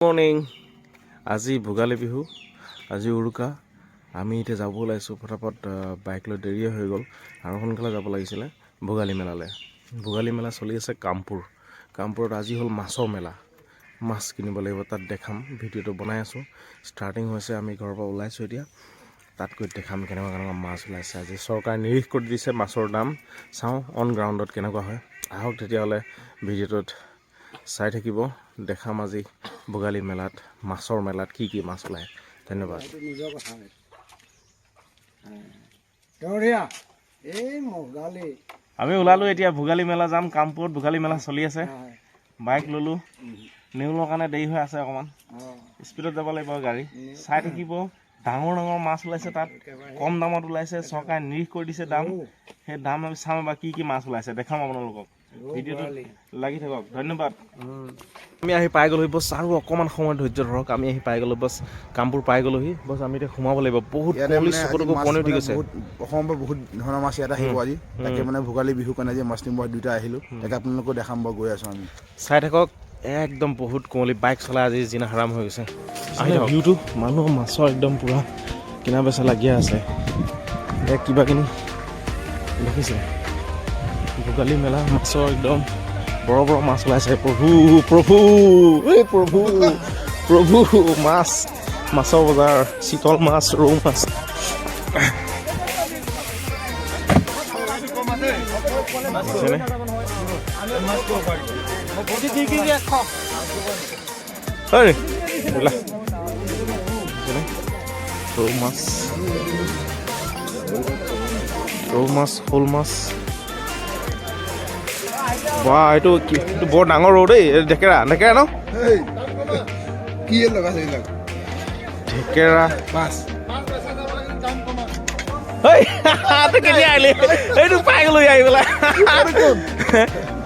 Morning. আজি ভোগালী বিহু, আজি উৰুকা। আমি এতিয়া যাব ওলাইছোঁ ফটাফট, বাইক লৈ দেৰিয়ে হৈ গ'ল আৰু সোনকালে যাব লাগিছিলে ভোগালী মেলালৈ। ভোগালী মেলা চলি আছে কামপুৰত আজি হ'ল মাছৰ মেলা। মাছ কিনিব লাগিব, তাত দেখাম। ভিডিঅ'টো বনাই আছোঁ, ষ্টাৰ্টিং হৈছে। আমি ঘৰৰ পৰা ওলাইছোঁ এতিয়া, তাত গৈ দেখাম কেনেকুৱা মাছ ওলাইছে। আজি চৰকাৰে নিৰীখ কৰি দিছে মাছৰ দাম। চাওঁ অন গ্ৰাউণ্ডত কেনেকুৱা হয়। আহক তেতিয়াহ'লে ভিডিঅ'টোত চাই থাকিব, দেখাম আজি ভোগালী মেলাত, মাছৰ মেলাত কি মাছ ওলায়। ধন্যবাদ। আমি ওলালোঁ এতিয়া ভোগালী মেলা যাম। কামপুৰত ভোগালী মেলা চলি আছে। বাইক ল'লোঁ, নেউলৰ কাৰণে দেৰি হৈ আছে অকণমান। স্পীডত যাব লাগিব গাড়ী। চাই থাকিব, ডাঙৰ মাছ ওলাইছে তাত, কম দামত ওলাইছে। চৰকাৰে নিৰীখ কৰি দিছে দাম। সেই দাম আমি চাম এবাৰ কি মাছ ওলাইছে, দেখাম আপোনালোকক। ভিডিঅ'টো লাগি থাকক। ধন্যবাদ। আমি আহি পাই গ'লোহি বছ, আৰু অকণমান সময় ধৈৰ্য ধৰক। আমি আহি পাই গ'লোঁ বছ, কামপুৰ পাই গ'লোহি বছ। আমি এতিয়া সোমাব লাগিব। বহুত চকুতকো পনি উঠি গৈছে। অসমৰ পৰা বহুত ধৰণৰ মাছ ইয়াত আহিব আজি। তাকে মানে ভোগালী বিহু কাৰণে আজি মাছ নিব দুটা আহিলোঁ। তাকে আপোনালোকক দেখাম বাৰু, গৈ আছোঁ আমি। চাই থাকক, একদম বহুত কুঁৱলী। বাইক চলাই আজি জিনা হাৰাম হৈ গৈছে। আহি ভিউটো মানুহ মাছৰ একদম পূৰা কিনা বেচা লাগিয়ে আছে। এতিয়া কিবা কিনি দেখিছে ভোগালী মেলা, মাছৰ একদম বৰ মাছ ওলাইছে। প্ৰভু মাছৰ বজাৰ, চিতল মাছ, ৰৌ মাছ। ৰৌ মাছ, শ'ল মাছ। বা এইটো বৰ ডাঙৰ ৰৌ দেই। ঢেকেৰা ন কি লগাইছে ঢেকেৰা মাছ। কেতিয়া আহিলি? এইটো পাই গ'লো আহি পেলাই।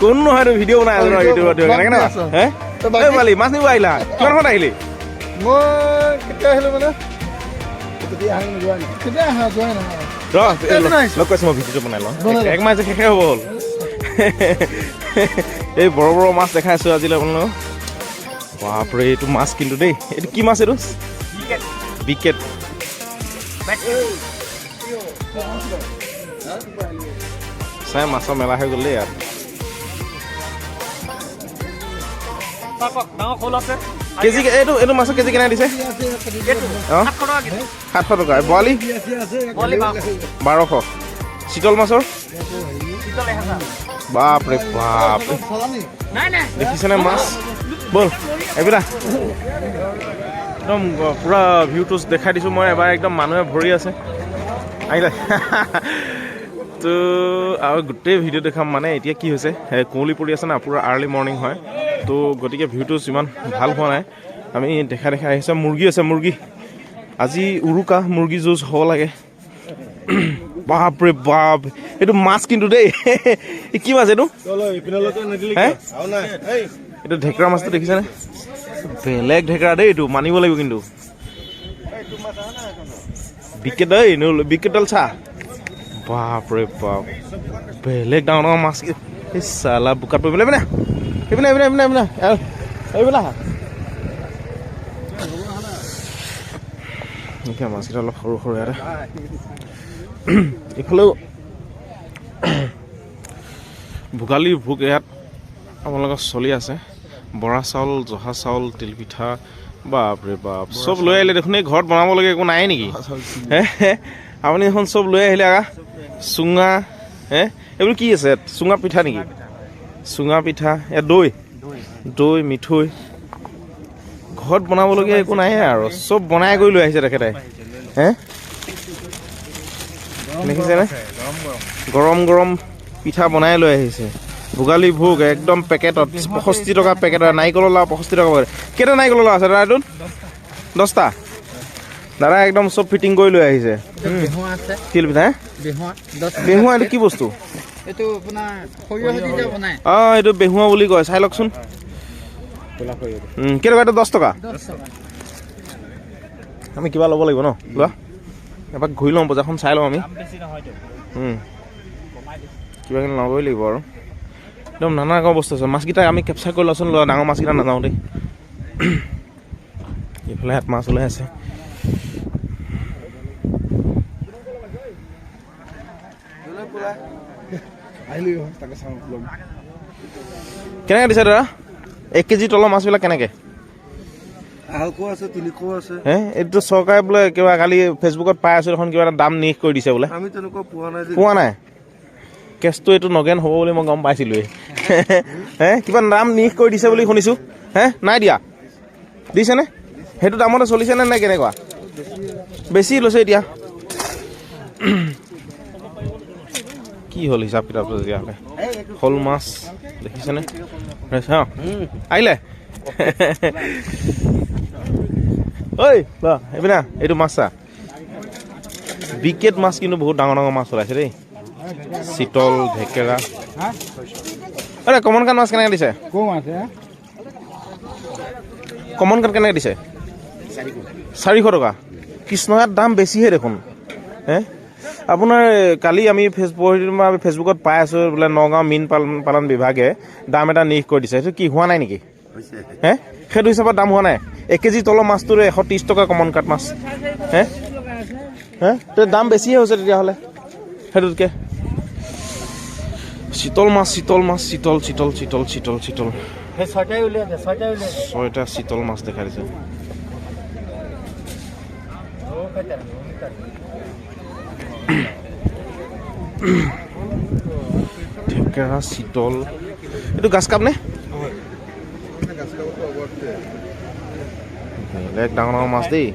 কোন নহয় এইটো ভিডিঅ' বনাই আছো ন ইউটিউবত। কেনেকে ন মালি মাছ নিব আহিলা? কিমান সময়ত আহিলি? মই কেতিয়া আহিলোঁ মানে লগ কৈছোঁ মই ভিডিঅ'টো বনাই লওঁ। এক মাছ শেষে হ'ব হ'ল। এই বৰ মাছ দেখাই আছোঁ আজিলৈ আপোনালোকক। বাপৰে এইটো মাছ কিন্তু দেই। এইটো কি মাছ? এইটো বিকেট। চাই মাছৰ মেলা হৈ গ'ল দেই ইয়াত। কেজি এইটো মাছৰ কেজি কেনে দিছে? 700 টকা। বৰালি 1200। চিতল মাছৰ বাপৰে বাপ, দেখিছেনে মাছ? ব'ল এইবিলাক একদম পূৰা ভিউটো দেখাই দিছোঁ মই এবাৰ। একদম মানুহে ভৰি আছে আহিলে। তো আৰু গোটেই ভিডিঅ' দেখাম। মানে এতিয়া কি হৈছে, কুঁৱলী পৰি আছে না, পূৰা আৰ্লি মৰ্ণিং হয়। তো গতিকে ভিউটো ইমান ভাল হোৱা নাই। আমি দেখাই আহিছে। মুৰ্গী আছে, মুৰ্গী আজি উৰুকা, মুৰ্গী যুঁজ হ'ব লাগে। বাপৰে বাপ, এইটো মাছ কিন্তু দেই। কি মাছ এইটো? এইটো ঢেকেৰা মাছটো দেখিছেনে? বেলেগ ঢেকেৰা দেই, এইটো মানিব লাগিব কিন্তু। বিকেট দেই, বিকেটডাল চা। বাপৰে বাপ, বেলেগ ডাঙৰ মাছ। এই চালা বোকাত পৰিবলৈ এতিয়া মাছকেইটা অলপ সৰু ইয়াতে। এইফালেও ভোগালী ভোগ ইয়াত আপোনালোকৰ চলি আছে। বৰা চাউল, জহা চাউল, তিলপিঠা, বাপৰে বাপ চব লৈ আহিলে দেখোন। এই ঘৰত বনাবলগীয়া একো নাই নেকি? আপুনি এখন চব লৈ আহিলে আকা। চুঙা এইবোৰ কি আছে? চুঙা পিঠা নেকি? চুঙা পিঠা, ইয়াত দৈ, মিঠৈ। ঘৰত বনাবলগীয়া একো নাই আৰু, চব বনাই কৰি লৈ আহিছে তেখেতে। দেখিছেনে? গৰম পিঠা বনাই লৈ আহিছে। ভোগালী ভোগ একদম পেকেটত 65 টকা পেকেট। নাৰিকলৰ লাও 65 টকা পেকেট। কেইটা নাৰিকলৰ লাও আছে দাদা? এইটোত 10টা। দাদা একদম চব ফিটিং কৰি লৈ আহিছে। তিল পিঠা, বেহুৱা এইটো কি বস্তু? এইটো বেহুৱা বুলি কয়। চাই লওকচোন। কেইটকা এইটো? 10 টকা। আমি কিবা ল'ব লাগিব ন? লোৱা এবাৰ ঘূৰি লওঁ, বজাৰখন চাই লওঁ আমি। কিবা কিনি ল'বই লাগিব আৰু। একদম নানা ৰকমৰ বস্তু আছে। মাছকেইটা আমি কেপচাৰ কৰি লওঁচোন। লোৱা ডাঙৰ মাছকেইটা নাযাওঁ দেই। এইফালে হাত মাছ ওলাই আছে। কেনেকৈ দিছে দাদা 1 কেজি তলৰ মাছবিলাক কেনেকৈ? 250 আছে 300 আছে। এইটো চৰকাৰে বোলে কিবা কালি ফেচবুকত পাই আছোঁ এখন কিবা এটা দাম নিৰ্ধাৰণ কৰি দিছে বোলে। আমি তেনেকুৱা পোৱা নাই। কেছটো এইটো নগেন হ'ব বুলি মই গম পাইছিলোঁৱেই। কিবা দাম নিৰ্ধাৰণ কৰি দিছে বুলি শুনিছোঁ। নাই দিয়া, দিছেনে? সেইটো দামতে চলিছেনে নাই কেনেকুৱা? বেছি লৈছে এতিয়া। কি হ'ল হিচাপ কিতাপ তেতিয়াহ'লে? শ'ল মাছ দেখিছেনে? আহিলে ঐ এইপিনা এইটো মাছ চা। বিকেট মাছ কিন্তু বহুত ডাঙৰ ডাঙৰ মাছ ওলাইছে দেই। চিতল, ঢেকেৰা। কমন কাট মাছ কেনেকৈ দিছে? কমন কাট কেনেকৈ দিছে? 400 টকা। কৃষ্ণ ইয়াত দাম বেছিহে দেখোন। আপোনাৰ কালি আমি ফেচবুকত পাই আছোঁ বোলে নগাঁও মীন পালন বিভাগে দাম এটা নিৰ্ধাৰণ কৰি দিছে। সেইটো কি হোৱা নাই নেকি? সেইটো হিচাপত দাম হোৱা নাই? 1 কেজি তলৰ মাছটোৰ 130 টকা কমন কাট মাছ। দাম বেছিহে হৈছে তেতিয়াহ'লে সেইটোতকৈ। চিতল মাছ, চিতল মাছ, চিতল চিতল চিতল চিতল চিতল 6টা চিতল মাছ দেখাই দিছে। ঢেকেৰা, চিতল। এইটো গাছ কাপ নে? বেলেগ ডাঙৰ ডাঙৰ মাছ দেই।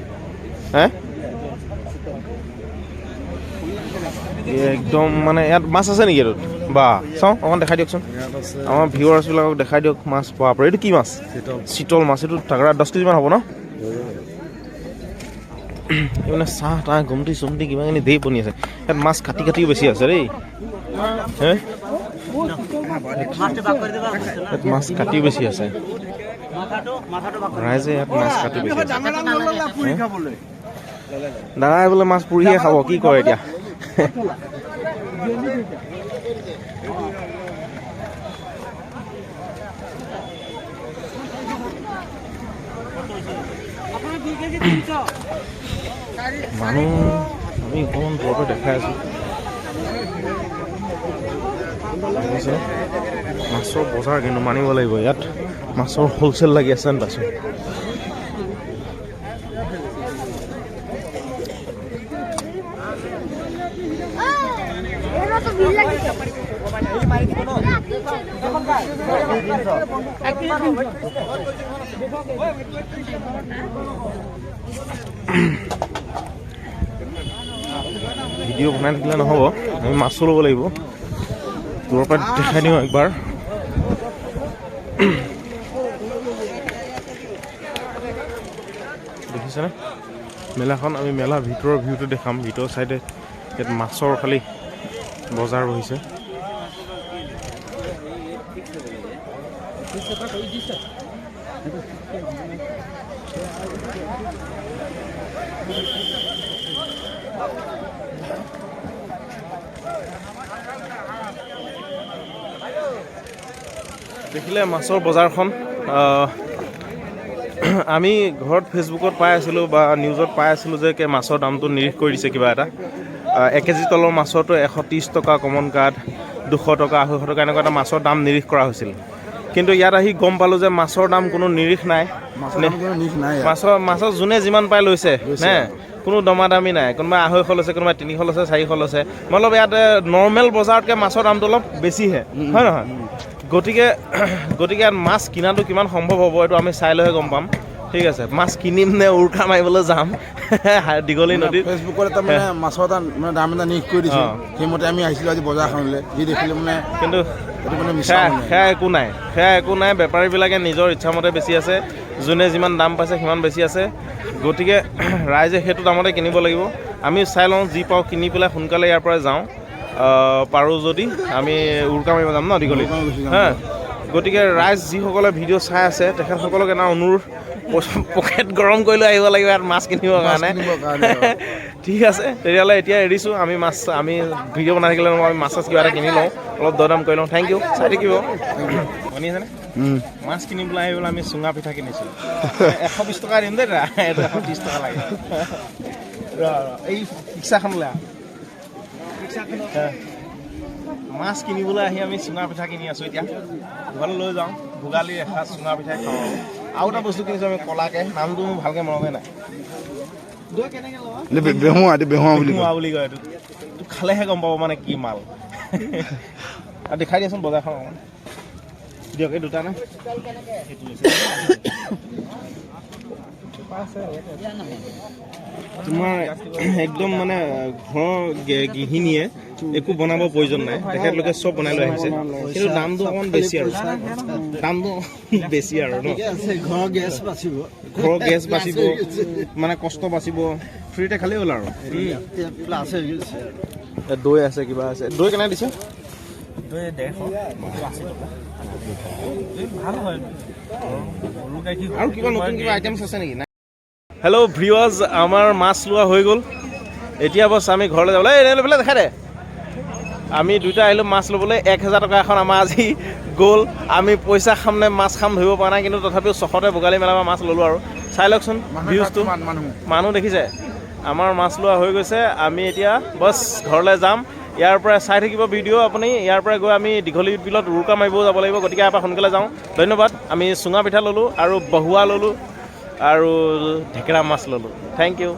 একদম মানে ইয়াত মাছ আছে নেকি? এইটোত বা চাওঁ অকণমান দেখাই দিয়কচোন আমাৰ ভিউৱাৰ্ছবিলাকক দেখাই দিয়ক মাছ। বাপৰে এইটো কি মাছ? চিতল মাছ। এইটো তাগৰা 10 কেজিমান হ'ব ন? মানে চাহ তাহ গুমটি চুমটি কিবাকিনি ধেৰ বনি আছে। ইয়াত মাছ কাটি কাটিও বেছি আছে দেই। ইয়াত মাছ কাটিও বেছি আছে। ৰাইজে ইয়াত মাছ কাটি বেছি আছে। দাদাই বোলে মাছ পুৰিহে খাব। কি কৰে এতিয়া? মানুহ আমি অকণমান দূৰৰ পৰা দেখাই আছোঁ। মাছৰ বজাৰ কিন্তু মানিব লাগিব। ইয়াত মাছৰ হ'লচেল লাগি আছে যেন পাইছোঁ। ভিডিঅ' বনাই থাকিলে নহ'ব, আমি মাছো ল'ব লাগিব। দূৰৰ পৰা দেখাই দিওঁ একবাৰ। দেখিছেনে মেলাখন? আমি মেলা ভিতৰৰ ভিউটো দেখাম। ভিতৰৰ চাইডে ইয়াত মাছৰ খালি বজাৰ বহিছে। দেখিলে মাছৰ বজাৰখন। আমি ঘৰত ফেচবুকত পাই আছিলোঁ বা নিউজত পাই আছিলোঁ যে মাছৰ দামটো নিৰ্ধাৰণ কৰি দিছে কিবা এটা। 1 কেজি তলৰ মাছৰটো 130 টকা কমন কাট, 200 টকা, 250 টকা এনেকুৱা এটা মাছৰ দাম নিৰ্ধাৰণ কৰা হৈছিল। কিন্তু ইয়াত আহি গম পালোঁ যে মাছৰ দাম কোনো নিৰিখ নাই। মাছৰ যোনে যিমান পাই লৈছে নে, কোনো দমা দামী নাই। কোনোবাই 250 লৈছে, কোনোবাই 300 লৈছে, 400 লৈছে। মতলব ইয়াত নৰ্মেল বজাৰতকৈ মাছৰ দামটো অলপ বেছিহে, হয় নহয়? গতিকে ইয়াত মাছ কিনাটো কিমান সম্ভৱ হ'ব এইটো আমি চাই লৈহে গম পাম। ঠিক আছে, মাছ কিনিম নে উৰুকা মাৰিবলৈ যাম দীঘলী নদীত? ফেচবুকত এটা মানে মাছৰ এটা মানে দাম এটা নিৰ্ধাৰণ কৰি দিছে। সেইমতে আমি আহিছিলোঁ আজি বজাৰখনলৈ। যি দেখিলোঁ মানে কিন্তু সেয়া একো নাই। বেপাৰীবিলাকে নিজৰ ইচ্ছামতে বেছি আছে। যোনে যিমান দাম পাইছে সিমান বেছি আছে। গতিকে ৰাইজে সেইটো দামতে কিনিব লাগিব। আমি চাই লওঁ, যি পাওঁ কিনি পেলাই সোনকালে ইয়াৰ পৰা যাওঁ। পাৰোঁ যদি আমি উৰুকা মাৰিব যাম ন দীঘলীত। গতিকে ৰাইজ যিসকলে ভিডিঅ' চাই আছে তেখেতসকলক এটা অনুৰোধ, পকেট গৰম কৰি লৈ আহিব লাগিব ইয়াত মাছ কিনিবৰ কাৰণে ঠিক আছে তেতিয়াহ'লে এতিয়া এৰিছোঁ আমি ভিডিঅ' বনাই থাকিলে আমি মাছ কিবা এটা কিনি লওঁ অলপ দৰদাম কৰি লওঁ থেংক ইউ চাই থাকিব শুনিছেনে মাছ কিনিবলৈ আহি পেলাই আমি চুঙা পিঠা কিনিছিলোঁ 120 টকা দিম দেই এইটো 130 টকা লাগে এই ৰিক্সাখনলৈ মাছ কিনিবলৈ আহি আমি চুঙা পিঠা কিনি আছোঁ এতিয়া ঘৰলৈ লৈ যাওঁ ভোগালী এসাঁজ চুঙা পিঠাই খাওঁ আৰু এটা বস্তু কিনিছোঁ আমি কলাকৈ নামটো মোৰ ভালকৈ মনতে নাই বেহুৱা বুলি কয় এইটো খালেহে গম পাব মানে কি মাল আৰু দেখাই দিয়াচোন বজাৰখন অকণমান দিয়ক এই দুটা নে তোমাৰ একদম মানে ঘৰৰ গৃহিণীয়ে একো বনাব প্ৰয়োজন নাই তেখেতলোকে চব বনাই লৈ আহিছে কিন্তু দামটো অকণমান বেছি আৰু দামটো বেছি আৰু ন ঘৰৰ গেছ বাচিব মানে কষ্ট বাচিব ফ্ৰীতে খালেই হ'ল আৰু দৈ আছে কিবা আছে দৈ কেনে দিছে আৰু কিবা নতুন কিবা আইটেমছ আছে নেকি হেল্ল' ভিউৱাৰ্ছ আমাৰ মাছ লোৱা হৈ গ'ল এতিয়া বছ আমি ঘৰলৈ যাবলৈ লৈ পেলাই দেখাই দে আমি দুটা আহিলোঁ মাছ ল'বলৈ 1000 টকা এখন আমাৰ আজি গ'ল আমি পইচা খাম নে মাছ খাম ধৰিব পৰা নাই কিন্তু তথাপিও 600তে ভোগালী মেলাৰ পৰা মাছ ল'লোঁ আৰু চাই লওকচোন ভিউজটো মানুহ দেখিছে আমাৰ মাছ লোৱা হৈ গৈছে আমি এতিয়া বছ ঘৰলৈ যাম ইয়াৰ পৰা চাই থাকিব ভিডিঅ' আপুনি ইয়াৰ পৰা গৈ আমি দীঘলী বিলত উৰুকা মাৰিবও যাব লাগিব গতিকে ইয়াৰ পৰা সোনকালে যাওঁ ধন্যবাদ আমি চুঙা পিঠা ল'লোঁ আৰু বহুৱা ল'লোঁ আৰু ঢেকেৰা মাছ ল'লোঁ থেংক ইউ